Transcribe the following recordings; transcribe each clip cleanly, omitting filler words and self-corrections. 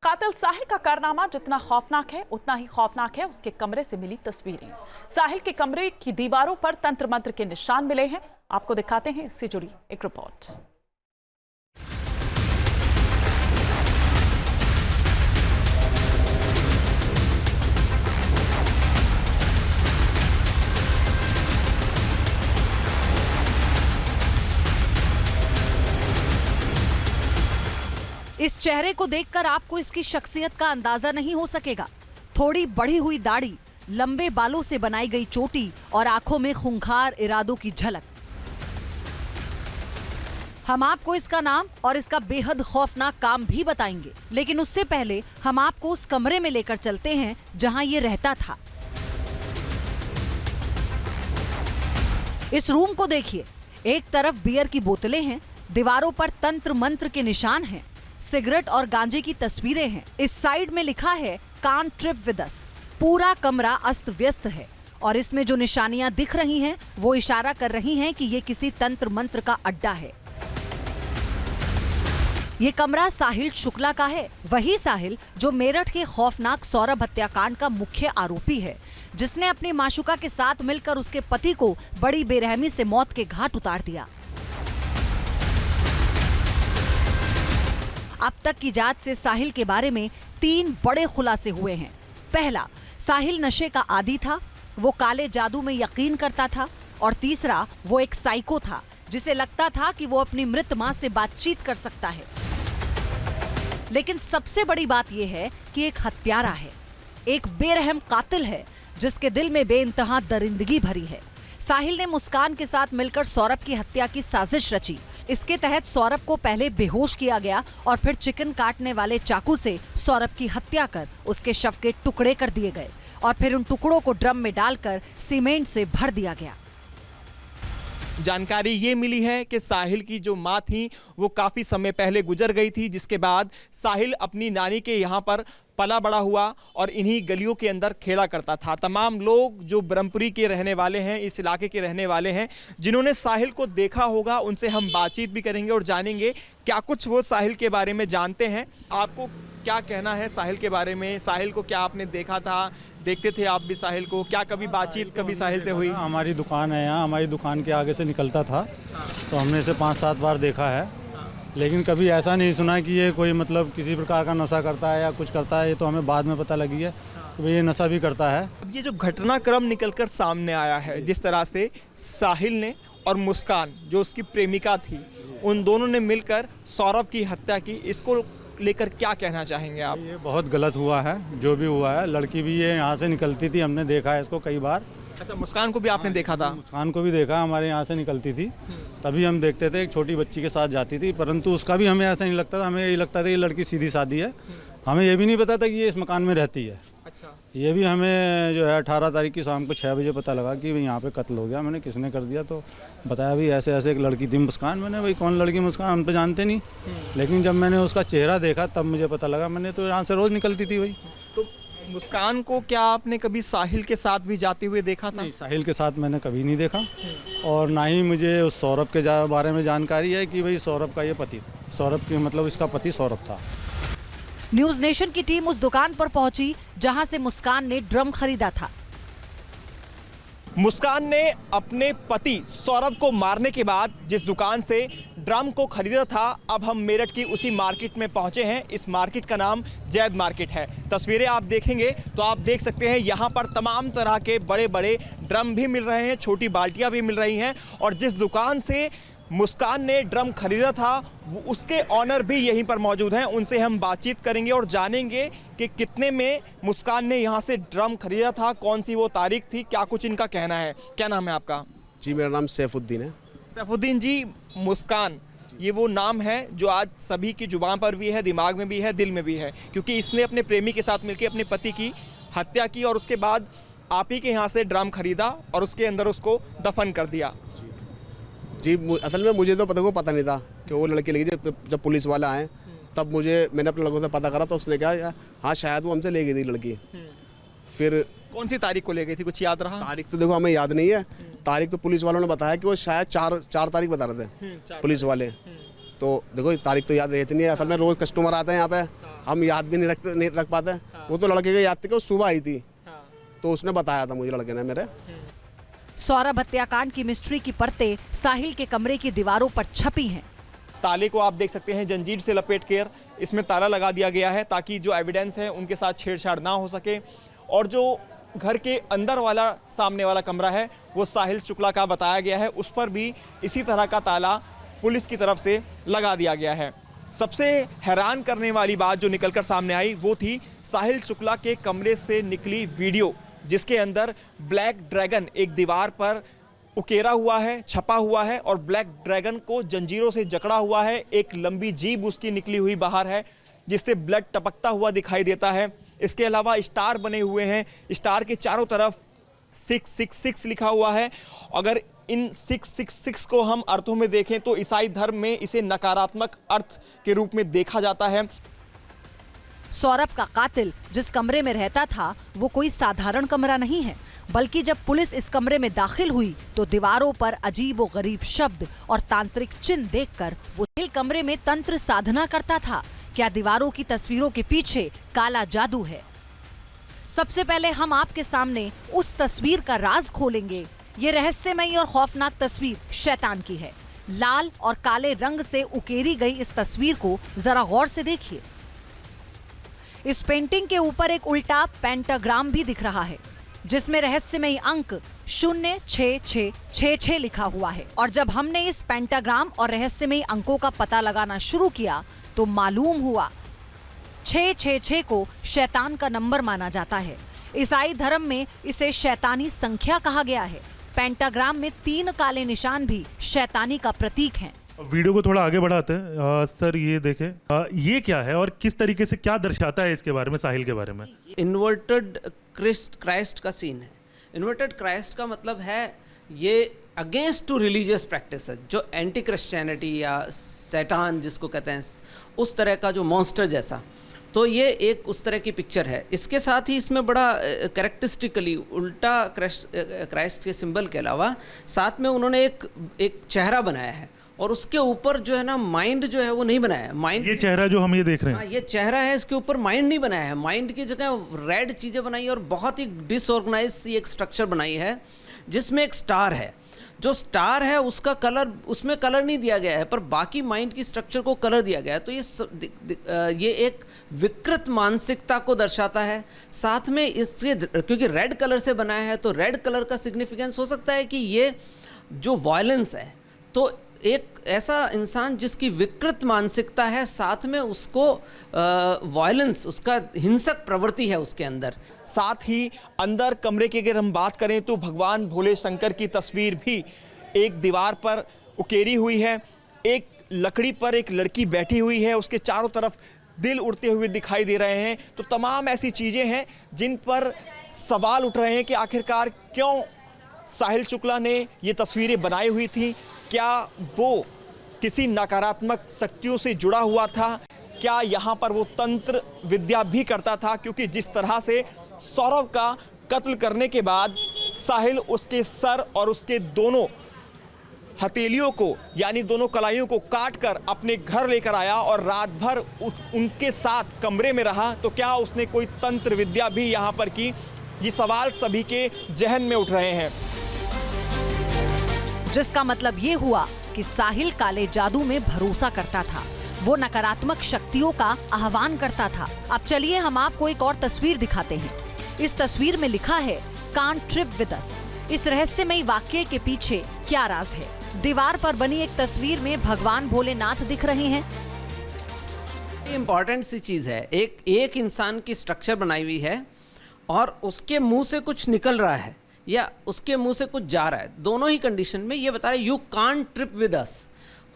कातिल साहिल का कारनामा जितना खौफनाक है उतना ही खौफनाक है उसके कमरे से मिली तस्वीरें। साहिल के कमरे की दीवारों पर तंत्र मंत्र के निशान मिले हैं। आपको दिखाते हैं इससे जुड़ी एक रिपोर्ट। इस चेहरे को देखकर आपको इसकी शख्सियत का अंदाजा नहीं हो सकेगा। थोड़ी बढ़ी हुई दाढ़ी, लंबे बालों से बनाई गई चोटी और आंखों में खूंखार इरादों की झलक। हम आपको इसका नाम और इसका बेहद खौफनाक काम भी बताएंगे, लेकिन उससे पहले हम आपको उस कमरे में लेकर चलते हैं जहां ये रहता था। इस रूम को देखिए, एक तरफ बियर की बोतलें हैं, दीवारों पर तंत्र मंत्र के निशान हैं, सिगरेट और गांजे की तस्वीरें हैं। इस साइड में लिखा है कांट ट्रिप विद अस। पूरा कमरा अस्त व्यस्त है और इसमें जो निशानियां दिख रही हैं वो इशारा कर रही हैं कि ये किसी तंत्र मंत्र का अड्डा है। ये कमरा साहिल शुक्ला का है, वही साहिल जो मेरठ के खौफनाक सौरभ हत्याकांड का मुख्य आरोपी है, जिसने अपनी माशुका के साथ मिलकर उसके पति को बड़ी बेरहमी से मौत के घाट उतार दिया। अब तक की जांच से साहिल के बारे में 3 बड़े खुलासे हुए हैं। पहला, साहिल नशे का आदी था, वो काले जादू में यकीन करता था। और तीसरा, वो एक साइको था जिसे लगता था कि वो अपनी मृत मां से बातचीत कर सकता है। लेकिन सबसे बड़ी बात यह है कि एक हत्यारा है, एक बेरहम कातिल है जिसके दिल में बेइंतहा दरिंदगी भरी है। साहिल ने मुस्कान के साथ मिलकर सौरभ की हत्या की साजिश रची। इसके तहत सौरभ को पहले बेहोश किया गया और फिर चिकन काटने वाले चाकू से सौरभ की हत्या कर उसके शव के टुकड़े कर दिए गए और फिर उन टुकड़ों को ड्रम में डालकर सीमेंट से भर दिया गया। जानकारी ये मिली है कि साहिल की जो मां थी वो काफ़ी समय पहले गुजर गई थी, जिसके बाद साहिल अपनी नानी के यहाँ पर पला बड़ा हुआ और इन्हीं गलियों के अंदर खेला करता था। तमाम लोग जो ब्रह्मपुरी के रहने वाले हैं, इस इलाके के रहने वाले हैं, जिन्होंने साहिल को देखा होगा, उनसे हम बातचीत भी करेंगे और जानेंगे क्या कुछ वो साहिल के बारे में जानते हैं। आपको क्या कहना है साहिल के बारे में? साहिल को क्या आपने देखा था? देखते थे आप भी साहिल को? क्या कभी बातचीत कभी साहिल से हुई? हमारी दुकान है यहाँ, हमारी दुकान के आगे से निकलता था, तो हमने इसे 5-7 बार देखा है, लेकिन कभी ऐसा नहीं सुना कि ये कोई मतलब किसी प्रकार का नशा करता है या कुछ करता है। ये तो हमें बाद में पता लगी है कि ये नशा भी करता है। अब ये जो घटनाक्रम निकलकर सामने आया है, जिस तरह से साहिल ने और मुस्कान जो उसकी प्रेमिका थी, उन दोनों ने मिलकर सौरभ की हत्या की, इसको लेकर क्या कहना चाहेंगे आप? ये बहुत गलत हुआ है जो भी हुआ है। लड़की भी ये यहाँ से निकलती थी, हमने देखा है इसको कई बार। अच्छा, मुस्कान को भी आपने देखा था? मुस्कान को भी देखा, हमारे यहाँ से निकलती थी, तभी हम देखते थे। एक छोटी बच्ची के साथ जाती थी, परंतु उसका भी हमें ऐसा नहीं लगता था। हमें यही लगता था ये लड़की सीधी सादी है। हमें ये भी नहीं पता था कि ये इस मकान में रहती है। अच्छा। ये भी हमें जो है 18 तारीख की शाम को 6 बजे पता लगा कि यहाँ पे कत्ल हो गया। मैंने किसने कर दिया, तो बताया भी ऐसे ऐसे एक लड़की थी मुस्कान। मैंने भाई कौन लड़की मुस्कान, हम तो जानते नहीं। लेकिन जब मैंने उसका चेहरा देखा तब मुझे पता लगा। मैंने तो यहाँ से रोज़ निकलती थी भाई। तो मुस्कान को क्या आपने कभी साहिल के साथ भी जाते हुए देखा था? नहीं, साहिल के साथ मैंने कभी नहीं देखा, और ना ही मुझे उस सौरभ के बारे में जानकारी है कि भाई सौरभ का ये पति, सौरभ के मतलब इसका पति सौरभ था। न्यूज नेशन की टीम उस दुकान पर पहुंची जहां से मुस्कान ने ड्रम खरीदा था। मुस्कान ने अपने पति सौरभ को मारने के बाद जिस दुकान से ड्रम को खरीदा था, अब हम मेरठ की उसी मार्केट में पहुंचे हैं। इस मार्केट का नाम जैद मार्केट है। तस्वीरें आप देखेंगे तो आप देख सकते हैं यहाँ पर तमाम तरह के बड़े बड़े ड्रम भी मिल रहे हैं, छोटी बाल्टियाँ भी मिल रही हैं। और जिस दुकान से मुस्कान ने ड्रम खरीदा था वो उसके ऑनर भी यहीं पर मौजूद हैं। उनसे हम बातचीत करेंगे और जानेंगे कि कितने में मुस्कान ने यहाँ से ड्रम खरीदा था, कौन सी वो तारीख थी, क्या कुछ इनका कहना है। क्या नाम है आपका? जी, मेरा नाम सैफुद्दीन है। सैफुद्दीन जी, मुस्कान ये वो नाम है जो आज सभी की जुबान पर भी है, दिमाग में भी है, दिल में भी है, क्योंकि इसने अपने प्रेमी के साथ मिलकर अपने पति की हत्या की और उसके बाद आप ही के यहाँ से ड्रम खरीदा और उसके अंदर उसको दफन कर दिया। जी, असल में मुझे तो पता नहीं था कि वो लड़की लेगी। जब पुलिस वाले आए तब मैंने अपने लड़कों से पता करा, तो उसने कहा हाँ शायद वो हमसे ले गई थी लड़की। फिर कौन सी तारीख को ले गई थी, कुछ याद रहा? तारीख तो देखो हमें याद नहीं है। तारीख तो पुलिस वालों ने बताया कि वो शायद 4 तारीख बता रहे थे पुलिस वाले। तो देखो तारीख तो याद रहती नहीं है। असल में रोज़ कस्टमर आते हैं यहाँ पे, हम याद भी नहीं रख पाते। वो तो लड़के को याद थी कि वो सुबह आई थी, तो उसने बताया था मुझे, लड़के ने मेरे। सौरभ हत्याकांड की मिस्ट्री की परतें साहिल के कमरे की दीवारों पर छपी हैं। ताले को आप देख सकते हैं जंजीर से लपेट कर इसमें ताला लगा दिया गया है ताकि जो एविडेंस है उनके साथ छेड़छाड़ ना हो सके। और जो घर के अंदर वाला सामने वाला कमरा है वो साहिल शुक्ला का बताया गया है, उस पर भी इसी तरह का ताला पुलिस की तरफ से लगा दिया गया है। सबसे हैरान करने वाली बात जो निकलकर सामने आई वो थी साहिल शुक्ला के कमरे से निकली वीडियो, जिसके अंदर ब्लैक ड्रैगन एक दीवार पर उकेरा हुआ है, छपा हुआ है और ब्लैक ड्रैगन को जंजीरों से जकड़ा हुआ है। एक लंबी जीभ उसकी निकली हुई बाहर है जिससे ब्लड टपकता हुआ दिखाई देता है। इसके अलावा स्टार बने हुए हैं, स्टार के चारों तरफ 666 लिखा हुआ है। अगर इन 666 को हम अर्थों में देखें तो ईसाई धर्म में इसे नकारात्मक अर्थ के रूप में देखा जाता है। सौरभ का कातिल जिस कमरे में रहता था वो कोई साधारण कमरा नहीं है, बल्कि जब पुलिस इस कमरे में दाखिल हुई तो दीवारों पर अजीब और गरीब शब्द और तांत्रिक चिन्ह देखकर वो कमरे में तंत्र साधना करता था। क्या दीवारों की तस्वीरों के पीछे काला जादू है? सबसे पहले हम आपके सामने उस तस्वीर का राज खोलेंगे। ये रहस्यमयी और खौफनाक तस्वीर शैतान की है। लाल और काले रंग से उकेरी गई इस तस्वीर को जरा गौर से देखिए। इस पेंटिंग के ऊपर एक उल्टा पेंटाग्राम भी दिख रहा है जिसमें रहस्यमयी अंक 06666 लिखा हुआ है। और जब हमने इस पेंटाग्राम और रहस्यमयी अंकों का पता लगाना शुरू किया तो मालूम हुआ 666 को शैतान का नंबर माना जाता है। ईसाई धर्म में इसे शैतानी संख्या कहा गया है। पेंटाग्राम में 3 काले निशान भी शैतानी का प्रतीक हैं। वीडियो को थोड़ा आगे बढ़ाते हैं। सर ये देखें, ये क्या है और किस तरीके से क्या दर्शाता है इसके बारे में, साहिल के बारे में? इन्वर्टेड क्राइस्ट का सीन है। इन्वर्टेड क्राइस्ट का मतलब है ये अगेंस्ट टू रिलीजियस प्रैक्टिस, जो एंटी क्रिश्चियनिटी या शैतान जिसको कहते हैं, उस तरह का जो मॉन्स्टर जैसा, तो ये एक उस तरह की पिक्चर है। इसके साथ ही इसमें बड़ा कैरेक्टरिस्टिकली उल्टा क्राइस्ट के सिंबल के अलावा साथ में उन्होंने एक चेहरा बनाया है और उसके ऊपर जो है ना माइंड जो है वो नहीं बनाया है। माइंड, ये चेहरा जो हम ये देख रहे हैं, हाँ, ये चेहरा है, इसके ऊपर माइंड नहीं बनाया है। माइंड की जगह रेड चीज़ें बनाई है और बहुत ही डिसऑर्गेनाइज सी एक स्ट्रक्चर बनाई है जिसमें एक स्टार है। जो स्टार है उसका कलर, उसमें कलर नहीं दिया गया है पर बाकी माइंड की स्ट्रक्चर को कलर दिया गया है। तो ये एक विकृत मानसिकता को दर्शाता है। साथ में इससे, क्योंकि रेड कलर से बनाया है तो रेड कलर का सिग्निफिकेंस हो सकता है कि ये जो वायलेंस है, तो एक ऐसा इंसान जिसकी विकृत मानसिकता है, साथ में उसको वायलेंस, उसका हिंसक प्रवृत्ति है उसके अंदर। साथ ही अंदर कमरे की अगर हम बात करें तो भगवान भोले शंकर की तस्वीर भी एक दीवार पर उकेरी हुई है। एक लकड़ी पर एक लड़की बैठी हुई है, उसके चारों तरफ दिल उड़ते हुए दिखाई दे रहे हैं। तो तमाम ऐसी चीज़ें हैं जिन पर सवाल उठ रहे हैं कि आखिरकार क्यों साहिल शुक्ला ने ये तस्वीरें बनाई हुई थी। क्या वो किसी नकारात्मक शक्तियों से जुड़ा हुआ था? क्या यहाँ पर वो तंत्र विद्या भी करता था? क्योंकि जिस तरह से सौरभ का कत्ल करने के बाद साहिल उसके सर और उसके दोनों हथेलियों को, यानी दोनों कलाइयों को काटकर अपने घर लेकर आया और रात भर उनके साथ कमरे में रहा, तो क्या उसने कोई तंत्र विद्या भी यहाँ पर की? ये सवाल सभी के जहन में उठ रहे हैं। जिसका मतलब ये हुआ कि साहिल काले जादू में भरोसा करता था। वो नकारात्मक शक्तियों का आह्वान करता था। अब चलिए हम आपको एक और तस्वीर दिखाते हैं। इस तस्वीर में लिखा है कांट ट्रिप विद अस। इस रहस्यमयी वाक्य के पीछे क्या राज है? दीवार पर बनी एक तस्वीर में भगवान भोलेनाथ दिख रहे हैं। इम्पॉर्टेंट सी चीज है, एक इंसान की स्ट्रक्चर बनाई हुई है और उसके मुंह से कुछ निकल रहा है या उसके मुंह से कुछ जा रहा है। दोनों ही कंडीशन में ये बता रहे you can't trip with us.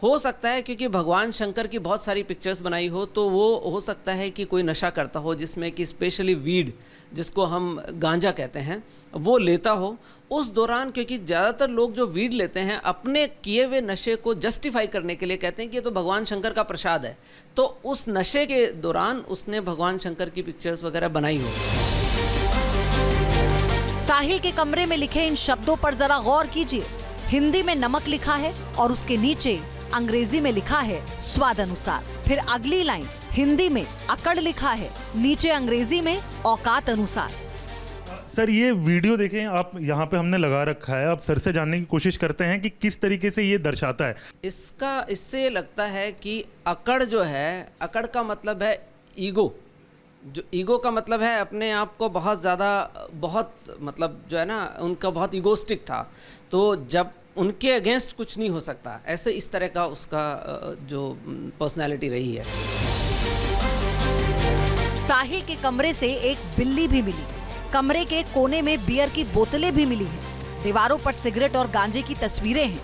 हो सकता है क्योंकि भगवान शंकर की बहुत सारी पिक्चर्स बनाई हो, तो वो हो सकता है कि कोई नशा करता हो जिसमें कि स्पेशली वीड, जिसको हम गांजा कहते हैं, वो लेता हो। उस दौरान, क्योंकि ज़्यादातर लोग जो वीड लेते हैं अपने किए हुए नशे को जस्टिफाई करने के लिए कहते हैं कि ये तो भगवान शंकर का प्रसाद है, तो उस नशे के दौरान उसने भगवान शंकर की पिक्चर्स वगैरह बनाई हो। साहिल के कमरे में लिखे इन शब्दों पर जरा गौर कीजिए। हिंदी में नमक लिखा है और उसके नीचे अंग्रेजी में लिखा है स्वाद अनुसार। फिर अगली लाइन हिंदी में अकड़ लिखा है, नीचे अंग्रेजी में औकात अनुसार। सर ये वीडियो देखें आप, यहाँ पे हमने लगा रखा है। अब सर से जानने की कोशिश करते हैं कि किस तरीके से ये दर्शाता है। इससे लगता है कि अकड़ जो है, अकड़ का मतलब है ईगो। जो ईगो का मतलब है अपने आप को बहुत ज़्यादा, बहुत मतलब जो है ना, उनका बहुत ईगोस्टिक था। तो जब उनके अगेंस्ट कुछ नहीं हो सकता, ऐसे इस तरह का उसका जो पर्सनैलिटी रही है। साहिल के कमरे से एक बिल्ली भी मिली। कमरे के कोने में बियर की बोतलें भी मिली हैं। दीवारों पर सिगरेट और गांजे की तस्वीरें हैं।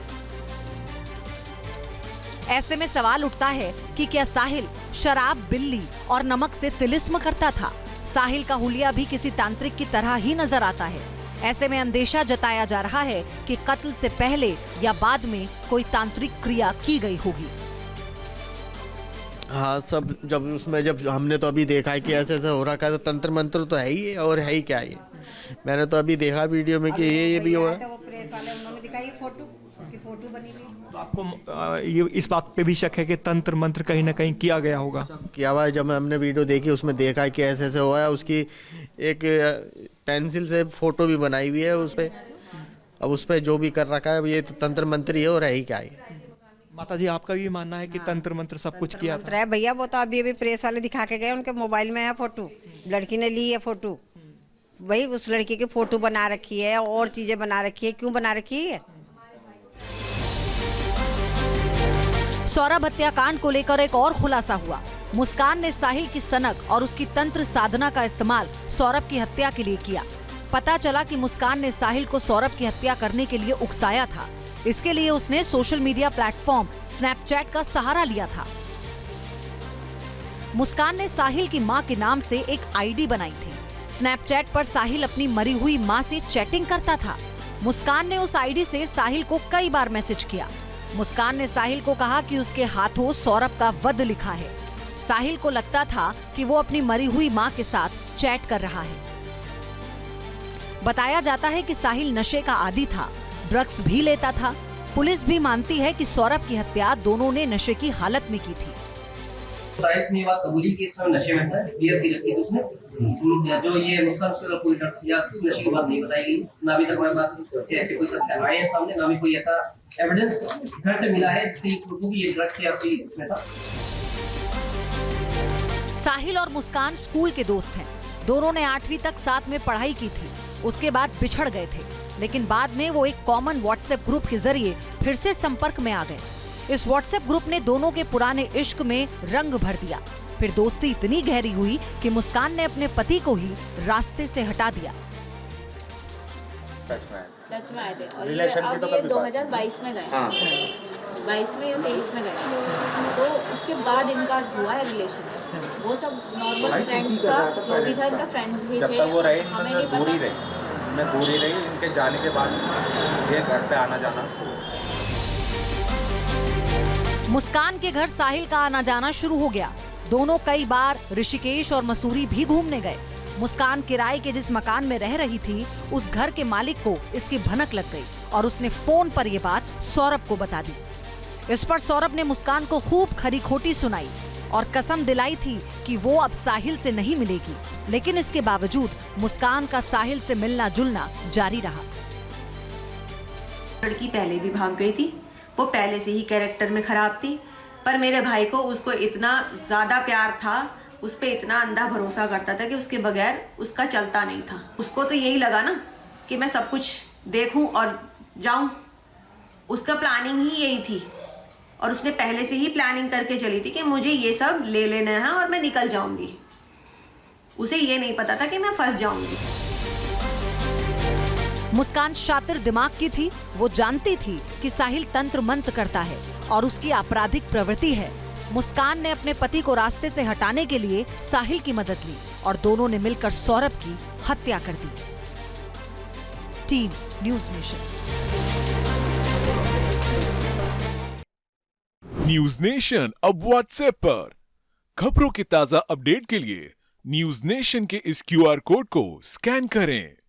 ऐसे में सवाल उठता है कि क्या साहिल शराब, बिल्ली और नमक से तिलिस्म करता था? साहिल का हुलिया भी किसी तांत्रिक की तरह ही नजर आता है। ऐसे में अंदेशा जताया जा रहा है कि कत्ल से पहले या बाद में कोई तांत्रिक क्रिया की गई होगी। हाँ, सब जब हमने तो अभी देखा है कि ऐसे ऐसे हो रखा है, तो तंत्र मंत्र तो है ही है, और है ही क्या ये। मैंने तो अभी देखा वीडियो में कि ये भी हो रहा है। वो प्रेस वाले उन्होंने दिखाई फोटो, उसकी फोटो बनी हुई। तो आपको ये इस बात पे भी शक है कि तंत्र मंत्र कहीं ना कहीं किया गया होगा? किया हुआ है। जब हमने वीडियो देखी उसमें देखा है कि ऐसे ऐसे हुआ है। उसकी एक पेंसिल से फोटो भी बनाई हुई है उस पर। अब उस पर जो भी कर रखा है ये तो तंत्र मंत्र ही है, और है ही क्या है। माता जी आपका भी मानना है कि तंत्र मंत्र सब कुछ किया था? है भैया, वो तो अभी प्रेस वाले दिखा के गए, उनके मोबाइल में है फोटो, लड़की ने ली है फोटो। वही उस लड़की की फोटो बना रखी है और चीजें बना रखी है। क्यों बना रखी है? सौरभ हत्याकांड को लेकर एक और खुलासा हुआ। मुस्कान ने साहिल की सनक और उसकी तंत्र साधना का इस्तेमाल सौरभ की हत्या के लिए किया। पता चला कि मुस्कान ने साहिल को सौरभ की हत्या करने के लिए उकसाया था। इसके लिए उसने सोशल मीडिया प्लेटफॉर्म स्नैपचैट का सहारा लिया था। मुस्कान ने साहिल की मां के नाम से एक आईडी बनाई थी। स्नैपचैट पर साहिल अपनी मरी हुई मां से चैटिंग करता था। मुस्कान ने उस आईडी से साहिल को कई बार मैसेज किया। मुस्कान ने साहिल को कहा कि उसके हाथों सौरभ का वध लिखा है। साहिल को लगता था कि वो अपनी मरी हुई मां के साथ चैट कर रहा है। बताया जाता है कि साहिल नशे का आदी था, ड्रग्स भी लेता था। पुलिस भी मानती है कि सौरभ की हत्या दोनों ने नशे की हालत में की थी। साहिल ने ये बात कबूली की, इस समय नशे में था, बियर पी रखी थी उसने। जो ये मुस्कान उसके कोई ड्रग्स या इस नशे की बात नहीं बताई गई ना, अभी तक हमारे पास ऐसे कोई तथ्य आए हैं सामने, ना भी कोई ऐसा एविडेंस घर से मिला है जिससे ये ड्रग्स या फिर इसमें था। साहिल और मुस्कान स्कूल के दोस्त हैं। दोनों ने 8वीं तक साथ में पढ़ाई की थी। उसके बाद बिछड़ गए थे, लेकिन बाद में वो एक कॉमन व्हाट्सएप ग्रुप के जरिए फिर से संपर्क में आ गए। इस व्हाट्सएप ग्रुप ने दोनों के पुराने इश्क में रंग भर दिया। फिर दोस्ती इतनी गहरी हुई कि मुस्कान ने अपने पति को ही रास्ते से हटा दिया। टच में आए थे और अब ये 2022 में गए, 22 में या 23 में गए, तो उसके बाद इनका हुआ है रिलेशन। वो सब नॉर्मल फ्रेंड्स था, जो भी था इनका फ्रेंड भी थे। जब तक वो रहे हमें दूरी रही, इनके जाने के बाद ये घर पे आना जाना। मुस्कान के घर साहिल का आना जाना शुरू हो गया। दोनों कई बार ऋषिकेश और मसूरी भी घूमने गए। मुस्कान किराए के जिस मकान में रह रही थी, उस घर के मालिक को इसकी भनक लग गई और उसने फोन पर यह बात सौरभ को बता दी। इस पर सौरभ ने मुस्कान को खूब खरी खोटी सुनाई और कसम दिलाई थी कि वो अब साहिल से नहीं मिलेगी। लेकिन इसके बावजूद मुस्कान का साहिल से मिलना जुलना जारी रहा। लड़की पहले भी भाग गई थी, वो पहले से ही कैरेक्टर में खराब थी, पर मेरे भाई को उसको इतना ज्यादा प्यार था, उस पे इतना अंधा भरोसा करता था कि उसके बगैर उसका चलता नहीं था। उसको तो यही लगा ना कि मैं सब कुछ देखूं और जाऊं। उसका प्लानिंग ही यही थी और उसने पहले से ही प्लानिंग करके चली थी कि मुझे ये सब ले लेना है और मैं निकल जाऊंगी। उसे ये नहीं पता था कि मैं फंस जाऊंगी। मुस्कान शातिर दिमाग की थी। वो जानती थी कि साहिल तंत्र मंत्र करता है और उसकी आपराधिक प्रवृत्ति है। मुस्कान ने अपने पति को रास्ते से हटाने के लिए साहिल की मदद ली और दोनों ने मिलकर सौरभ की हत्या कर दी। Team News Nation. News Nation अब व्हाट्सएप पर। खबरों की ताजा अपडेट के लिए न्यूज़ नेशन के इस QR कोड को स्कैन करें।